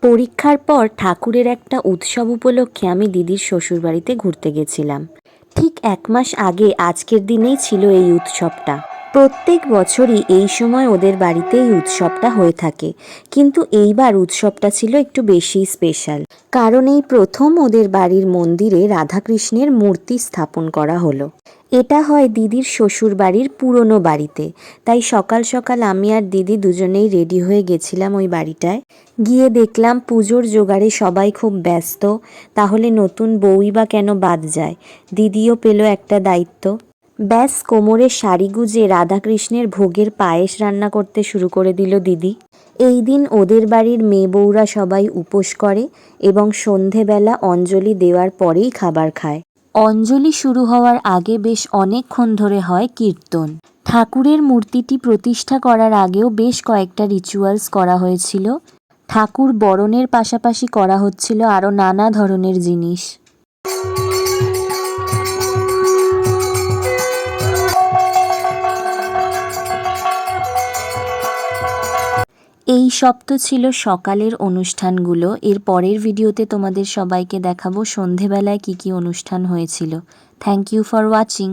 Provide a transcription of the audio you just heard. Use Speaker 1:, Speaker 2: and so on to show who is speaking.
Speaker 1: পরীক্ষার পর ঠাকুরের একটা উৎসব উপলক্ষে আমি দিদির শ্বশুরবাড়িতে ঘুরতে গেছিলাম। ঠিক ১ মাস আগে আজকের দিনেই ছিল এই উৎসবটা। প্রত্যেক বছরই এই সময় ওদের বাড়িতে এই উৎসবটা হয়ে থাকে, কিন্তু এইবার উৎসবটা ছিল একটু বেশি স্পেশাল। কারণ এই প্রথম ওদের বাড়ির মন্দিরে রাধাকৃষ্ণের মূর্তি স্থাপন করা হলো। এটা হয় দিদির শ্বশুর বাড়ির পুরনো বাড়িতে, তাই সকাল সকাল আমি আর দিদি দুজনেই রেডি হয়ে গেছিলাম ওই বাড়িটায়। গিয়ে দেখলাম পুজোর জোগাড়ে সবাই খুব ব্যস্ত, তাহলে নতুন বউই বা কেন বাদ যায়। দিদিও পেল একটা দায়িত্ব। ব্যাস কোমরে শাড়ি গুজে রাধাকৃষ্ণের ভোগের পায়েস রান্না করতে শুরু করে দিল দিদি। এই দিন ওদের বাড়ির মেয়ে বউরা সবাই উপোস করে এবং সন্ধেবেলা অঞ্জলি দেওয়ার পরেই খাবার খায়। অঞ্জলি শুরু হওয়ার আগে বেশ অনেকক্ষণ ধরে হয় কীর্তন। ঠাকুরের মূর্তিটি প্রতিষ্ঠা করার আগেও বেশ কয়েকটা রিচুয়ালস করা হয়েছিল। ঠাকুর বরণের পাশাপাশি করা হচ্ছিল আরও নানা ধরনের জিনিস। এই সব তো ছিল সকালের অনুষ্ঠানগুলো। এর পরের ভিডিওতে তোমাদের সবাইকে দেখাবো সন্ধেবেলায় কী কী অনুষ্ঠান হয়েছিল। Thank you for watching.